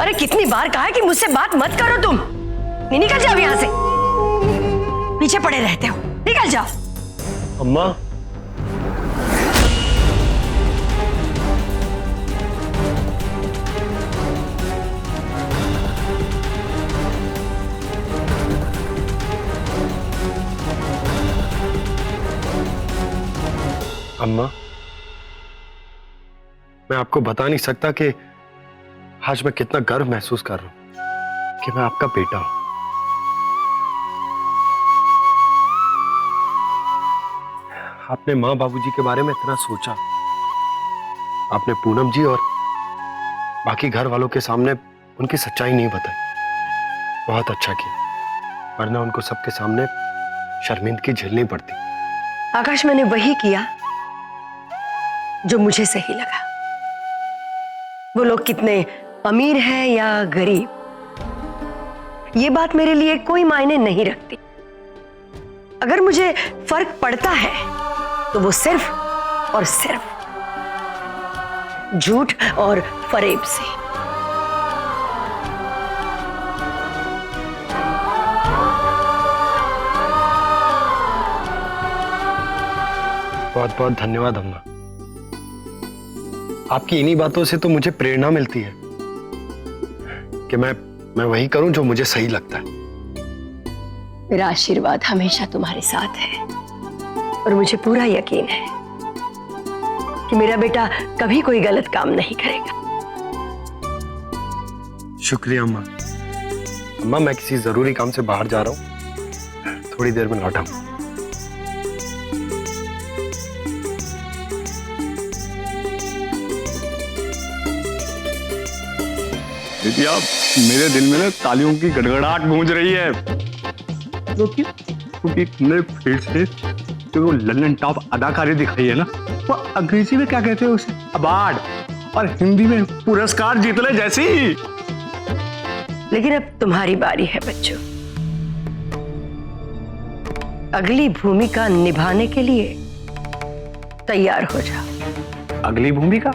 अरे कितनी बार कहा है कि मुझसे बात मत करो तुम। नहीं, निकल जाओ यहाँ से, पीछे पड़े रहते हो, निकल जाओ। अम्मा, अम्मा, मैं आपको बता नहीं सकता कि आज मैं कितना गर्व महसूस कर रहा हूं कि मैं आपका बेटा हूं। आपने माँ बाबूजी के बारे में इतना सोचा, आपने पूनम जी और बाकी घर वालों के सामने उनकी सच्चाई नहीं बताई। बहुत अच्छा किया, वरना उनको सबके सामने शर्मिंदगी झेलनी पड़ती। आकाश, मैंने वही किया जो मुझे सही लगा। वो लोग कितने अमीर हैं या गरीब, ये बात मेरे लिए कोई मायने नहीं रखती। अगर मुझे फर्क पड़ता है तो वो सिर्फ और सिर्फ झूठ और फरेब से। बहुत बहुत धन्यवाद अम्मा। आपकी इन्हीं बातों से तो मुझे प्रेरणा मिलती है कि मैं वही करूं जो मुझे सही लगता है। मेरा आशीर्वाद हमेशा तुम्हारे साथ है और मुझे पूरा यकीन है कि मेरा बेटा कभी कोई गलत काम नहीं करेगा। शुक्रिया अम्मा। अम्मा, मैं किसी जरूरी काम से बाहर जा रहा हूं, थोड़ी देर में लौटाऊंगा। दीदी, आप मेरे दिल में ना तालियों की गड़गड़ाहट गूंज रही है। क्योंकि तुमने फिर से जो वो लल्लन टॉप अदाकारी दिखाई है ना, वो अंग्रेजी में क्या कहते हैं उसे, अवार्ड, और हिंदी में पुरस्कार जीतने जैसी। लेकिन अब तुम्हारी बारी है बच्चों। अगली भूमिका निभाने के लिए तैयार हो जाओ। अगली भूमिका?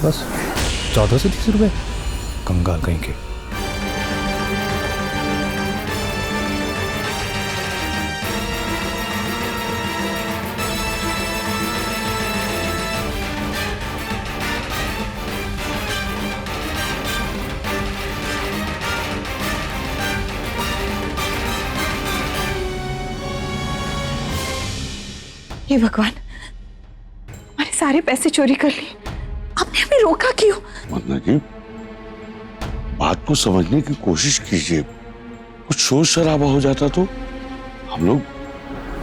बस 14 से 30 रुपए, कंगाल कहीं के। हे भगवान, हमारे सारे पैसे चोरी कर लिए। आपने हमें रोका क्यों? वंदना जी, बात को समझने की कोशिश कीजिए। कुछ शोर शराबा हो जाता तो। हम लोग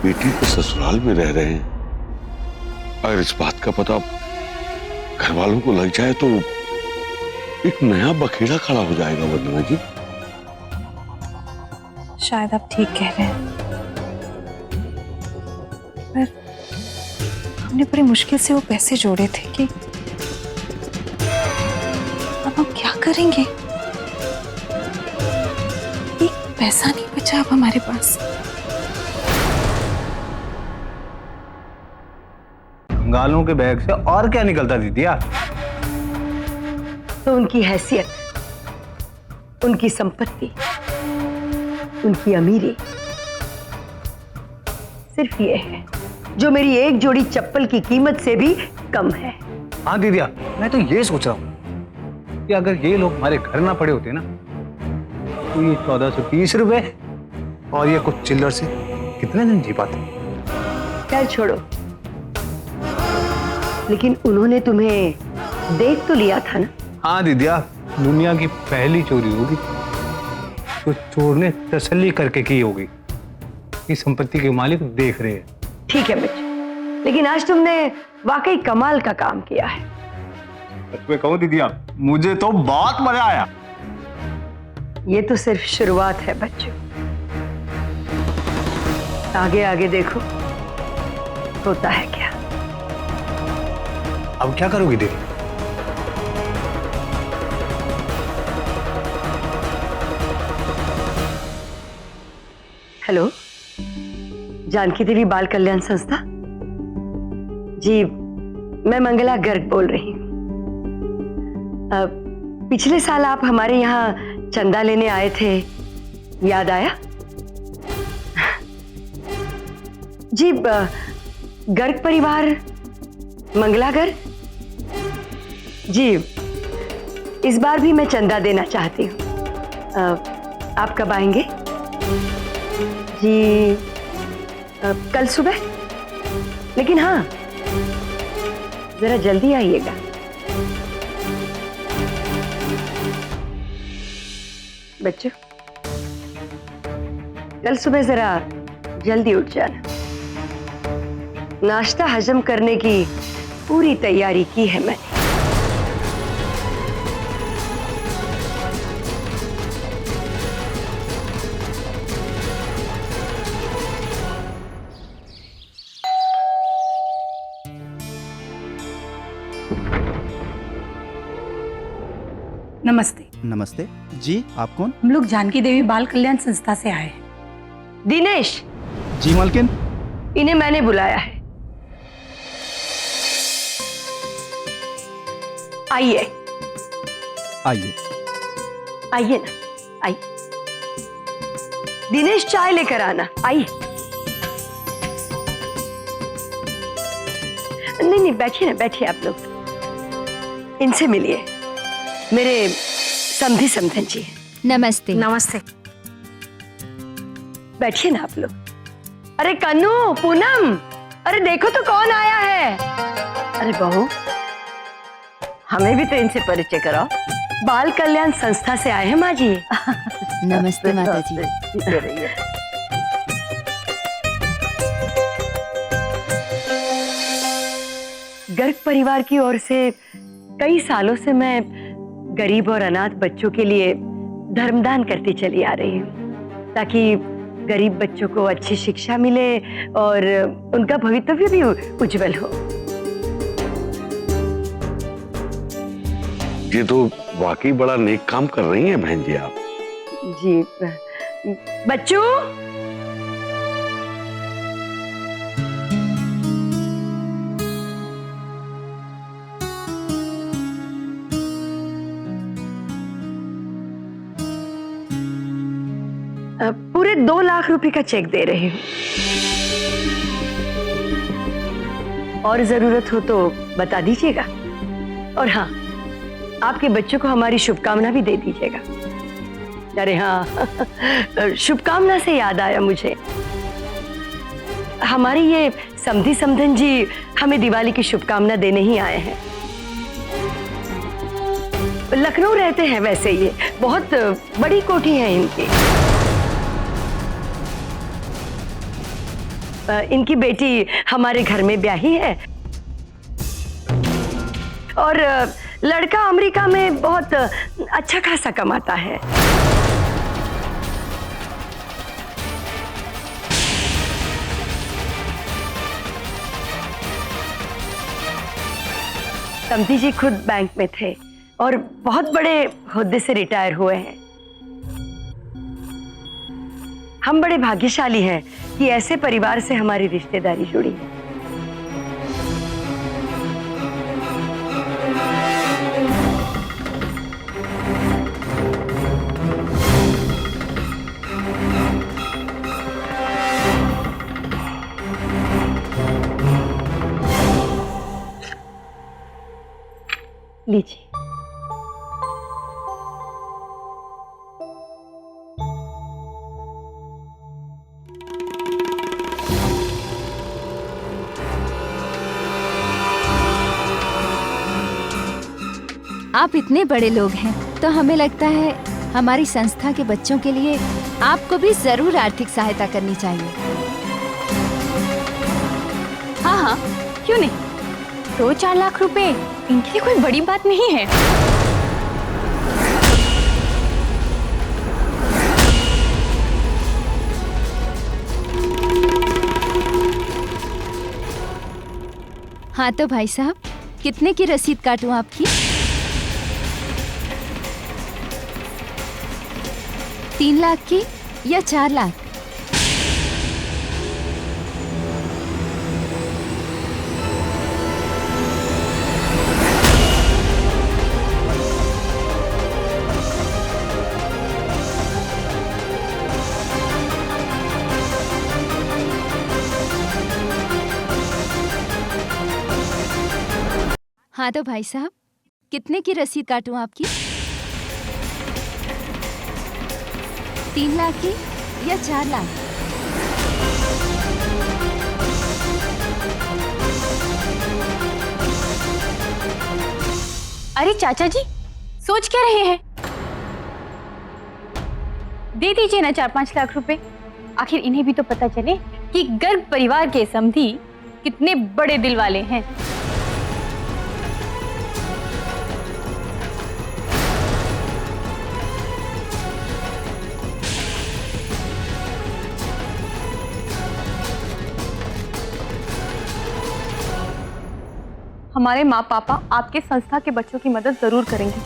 बेटी के ससुराल में रह रहे हैं, अगर इस बात का पता घर वालों को लग जाए तो एक नया बखेड़ा खड़ा हो जाएगा वंदना जी। शायद आप ठीक कह रहे हैं, पर हमने बड़ी मुश्किल से वो पैसे जोड़े थे कि अब हम क्या करेंगे? एक पैसा नहीं बचा अब हमारे पास। कंगालों के बैग से और क्या निकलता दीदिया? तो उनकी हैसियत, उनकी संपत्ति, उनकी अमीरी सिर्फ ये है जो मेरी एक जोड़ी चप्पल की कीमत से भी कम है। हाँ दीदिया, मैं तो ये सोच रहा हूँ कि अगर ये लोग हमारे घर ना पड़े होते ना तो ये 1430 रुपए और ये कुछ चिल्लर से कितने दिन जी पाते? खैर छोड़ो, लेकिन उन्होंने तुम्हें देख तो लिया था ना? हाँ दीदिया, दुनिया की पहली चोरी होगी तो चोर ने तसल्ली करके की होगी कि संपत्ति के मालिक देख रहे हैं। ठीक है बच्चे, लेकिन आज तुमने वाकई कमाल का काम किया है। सच में कहूं दीदिया, मुझे तो बहुत मजा आया। ये तो सिर्फ शुरुआत है बच्चों, आगे आगे देखो होता है क्या। अब क्या करोगी दीदी? हेलो, जानकी देवी बाल कल्याण संस्था जी, मैं मंगला गर्ग बोल रही हूँ। पिछले साल आप हमारे यहाँ चंदा लेने आए थे, याद आया? जी, गर्ग परिवार, मंगला गर्ग जी, इस बार भी मैं चंदा देना चाहती हूँ। आप कब आएंगे? जी, कल सुबह, लेकिन हाँ जरा जल्दी आइएगा। बच्चों, कल सुबह जरा जल्दी उठ जाना। नाश्ता हजम करने की पूरी तैयारी की है मैंने। नमस्ते। नमस्ते जी, आप कौन? हम लोग जानकी देवी बाल कल्याण संस्था से आए हैं। दिनेश, जी मालकिन। इन्हें मैंने बुलाया है। आइए आइए। आइए ना, आइए। दिनेश, चाय लेकर आना। आइए। नहीं नहीं, बैठिए ना, बैठिए आप लोग। इनसे मिलिए, मेरे समधी समधन जी हैं। नमस्ते। नमस्ते। बैठिए ना आप लोग। अरे कन्नू, पूनम, अरे देखो तो कौन आया है। अरे बहू, हमें भी तो इनसे परिचय कराओ। बाल कल्याण संस्था से आए हैं माँ जी। नमस्ते माता जी। गर्ग परिवार की ओर से कई सालों से मैं गरीब और अनाथ बच्चों के लिए धर्मदान करती चली आ रही हूँ, ताकि गरीब बच्चों को अच्छी शिक्षा मिले और उनका भवितव्य भी उज्जवल हो। ये तो वाकई बड़ा नेक काम कर रही हैं बहन जी आप। जी बच्चों, पूरे 2 लाख रुपए का चेक दे रही हूँ, और जरूरत हो तो बता दीजिएगा। और हाँ, आपके बच्चों को हमारी शुभकामना भी दे दीजिएगा। अरे हाँ, शुभकामना से याद आया मुझे, हमारी ये समधी समधन जी हमें दिवाली की शुभकामना देने ही आए हैं। लखनऊ रहते हैं वैसे, ये बहुत बड़ी कोठी है इनकी। इनकी बेटी हमारे घर में ब्याही है, और लड़का अमेरिका में बहुत अच्छा खासा कमाता है। समधी जी खुद बैंक में थे और बहुत बड़े हुद्दे से रिटायर हुए हैं। हम बड़े भाग्यशाली हैं कि ऐसे परिवार से हमारी रिश्तेदारी जुड़ी है। लीजिए। आप इतने बड़े लोग हैं तो हमें लगता है हमारी संस्था के बच्चों के लिए आपको भी जरूर आर्थिक सहायता करनी चाहिए। हाँ हाँ, क्यों नहीं। 2-4 लाख रुपए इनके लिए कोई बड़ी बात नहीं है। हाँ तो भाई साहब, कितने की रसीद काटूं आपकी? 3 लाख की या 4 लाख? हाँ तो भाई साहब, कितने की रसीद काटूं आपकी? 3 लाख की या 4 लाख? अरे चाचा जी, सोच क्या रहे हैं? दे दीजिए ना 4-5 लाख रुपए। आखिर इन्हें भी तो पता चले कि गर्ग परिवार के समधी कितने बड़े दिल वाले हैं। हमारे माँ पापा आपके संस्था के बच्चों की मदद जरूर करेंगे।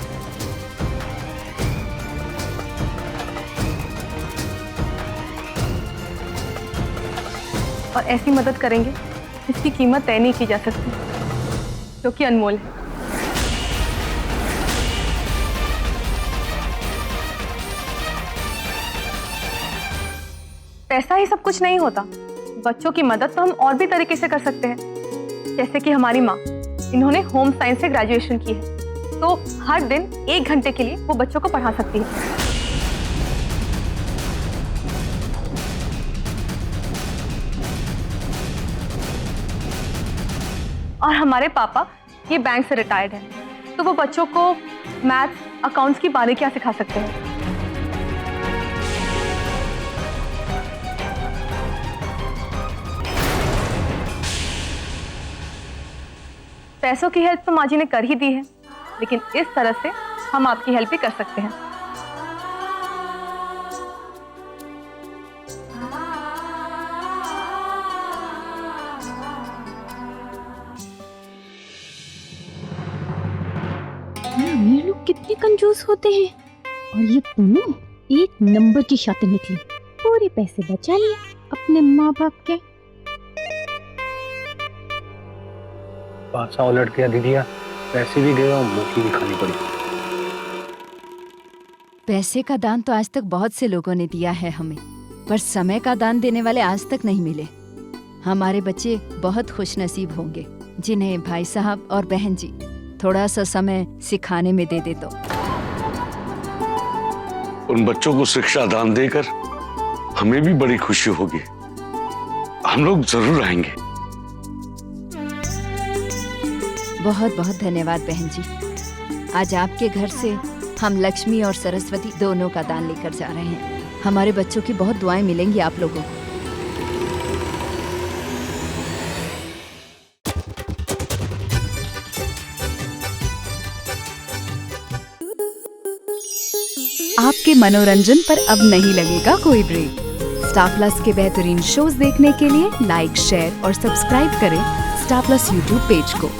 और ऐसी मदद करेंगे जिसकी कीमत तय नहीं की जा सकती, जो कि अनमोल है। पैसा ही सब कुछ नहीं होता। बच्चों की मदद तो हम और भी तरीके से कर सकते हैं। जैसे कि हमारी माँ, इन्होंने होम साइंस से ग्रेजुएशन की है, तो हर दिन 1 घंटे के लिए वो बच्चों को पढ़ा सकती है। और हमारे पापा ये बैंक से रिटायर्ड हैं, तो वो बच्चों को मैथ्स, अकाउंट्स की बारीकियां सिखा सकते हैं। पैसों की हेल्प तो माँ जी ने कर ही दी है, लेकिन इस तरह से हम आपकी हेल्प भी कर सकते हैं। ये लोग कितने कंजूस होते हैं। और ये पूनम 1 नंबर की शातिर निकली। पूरे पैसे बचा लिए अपने माँ बाप के। पासा उलट गया दीदिया, पैसे भी गए और मुंह की भी खानी पड़ी। पैसे का दान तो आज तक बहुत से लोगों ने दिया है हमें, पर समय का दान देने वाले आज तक नहीं मिले। हमारे बच्चे बहुत खुशनसीब होंगे जिन्हें भाई साहब और बहन जी थोड़ा सा समय सिखाने में दे दे तो। उन बच्चों को शिक्षा दान देकर हमें भी बड़ी खुशी होगी। हम लोग जरूर आएंगे। बहुत बहुत धन्यवाद बहन जी। आज आपके घर से हम लक्ष्मी और सरस्वती दोनों का दान लेकर जा रहे हैं। हमारे बच्चों की बहुत दुआएं मिलेंगी आप लोगों को। आपके मनोरंजन पर अब नहीं लगेगा कोई ब्रेक। स्टार प्लस के बेहतरीन शोज देखने के लिए लाइक, शेयर और सब्सक्राइब करें स्टार प्लस यूट्यूब पेज को।